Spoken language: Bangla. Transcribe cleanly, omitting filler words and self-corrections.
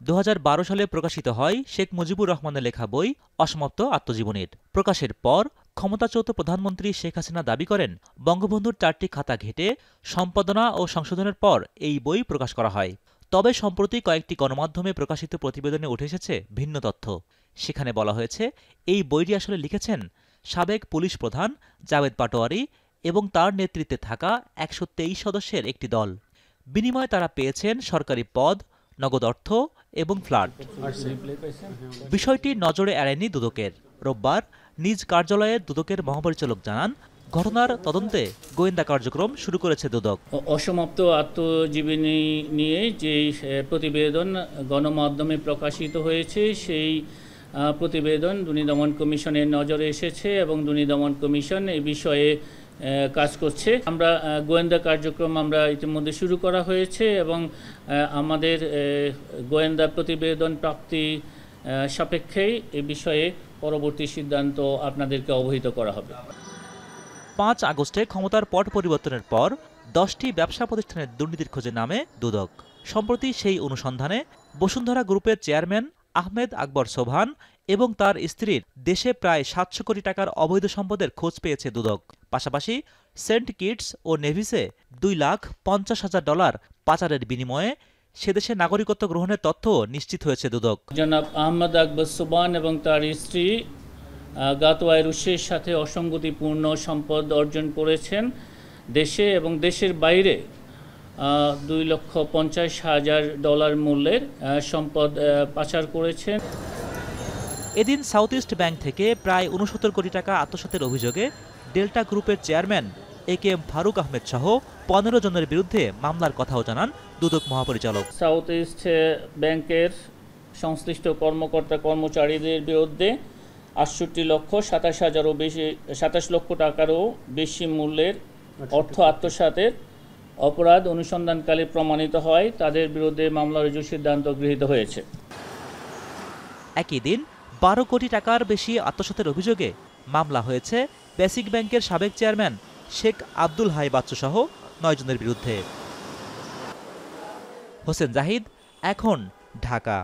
2012 সালে প্রকাশিত হয় শেখ মুজিবুর রহমানের লেখা বই অসমাপ্ত আত্মজীবনীর। প্রকাশের পর ক্ষমতাচ্যুত প্রধানমন্ত্রী শেখ হাসিনা দাবি করেন, বঙ্গবন্ধুর 4টি খাতা ঘেঁটে সম্পাদনা ও সংশোধনের পর এই বই প্রকাশ করা হয়। তবে সম্প্রতি কয়েকটি গণমাধ্যমে প্রকাশিত প্রতিবেদনে উঠে এসেছে ভিন্ন তথ্য। সেখানে বলা হয়েছে, এই বইটি আসলে লিখেছেন সাবেক পুলিশ প্রধান জাভেদ পাটোয়ারি এবং তার নেতৃত্বে থাকা 123 সদস্যের একটি দল। বিনিময়ে তারা পেয়েছেন সরকারি পদ, নগদ অর্থ এবং ফ্ল্যাট। বিষয়টি নজরে এড়ায়নি দুদকের। রোববার নিজ কার্যালয়ে দুদকের মহাপরিচালক জানান, ঘটনার তদন্তে গোয়েন্দা কার্যক্রম শুরু করেছে দুদক। অসমাপ্ত আত্মজীবনী নিয়ে যে প্রতিবেদন গণমাধ্যমে প্রকাশিত হয়েছে, সেই প্রতিবেদন দুর্নীতি দমন কমিশনের নজরে এসেছে এবং দুর্নীতি দমন কমিশন এই বিষয়ে কাজ করছে। আমরা গোয়েন্দা কার্যক্রম ইতিমধ্যে শুরু করা হয়েছে এবং আমাদের গোয়েন্দা প্রতিবেদন প্রাপ্তি সাপেক্ষেই এ বিষয়ে পরবর্তী সিদ্ধান্ত আপনাদেরকে অবহিত করা হবে। 5 আগস্টে ক্ষমতার পট পরিবর্তনের পর 10টি ব্যবসা প্রতিষ্ঠানের দুর্নীতির খোঁজে নামে দুদক। সম্প্রতি সেই অনুসন্ধানে বসুন্ধরা গ্রুপের চেয়ারম্যান আহমেদ আকবর সোবহান এবং তার স্ত্রীর দেশে প্রায় 700 কোটি টাকার অবৈধ সম্পদের খোঁজ পেয়েছে দুদক। পাশাপাশি সেন্ট কিটস ও নেভিসে $2,50,000 পাচারের বিনিময়ে সেদেশে নাগরিকত্ব গ্রহণের তথ্য নিশ্চিত হয়েছে দুদক। জনাব আহমেদ আকবর সোবহান এবং তার স্ত্রী গাতোয়ার উৎসের সাথে অসঙ্গতিপূর্ণ সম্পদ অর্জন করেছেন দেশে এবং দেশের বাইরে $2,50,000 মূল্যের সম্পদ পাচার করেছেন। এদিন সাউথ ইস্ট ব্যাংক থেকে প্রায় 69 কোটি টাকা আত্মসাতের অভিযোগে ডেল্টা গ্রুপের চেয়ারম্যান AKM ফারুক আহমেদ সহ 15 জনের বিরুদ্ধে মামলার কথাও জানান দুদক মহাপরিচালক। সাউথ ইস্ট ব্যাংকের সংশ্লিষ্ট কর্মকর্তা কর্মচারীদের বিরুদ্ধে 28 লক্ষ টাকারও বেশি মূল্যের অর্থ আত্মসাতের অপরাধ অনুসন্ধানকালে প্রমাণিত হয়। তাদের বিরুদ্ধে মামলা রুজুর সিদ্ধান্ত গৃহীত হয়েছে। একই দিন 12 কোটি টাকার বেশি আত্মসাতের অভিযোগে মামলা হয়েছে বেসিক ব্যাংকের সাবেক চেয়ারম্যান শেখ আব্দুল হাই বাচ্চু সহ 9 জনের বিরুদ্ধে। হোসেন জাহিদ, এখন, ঢাকা।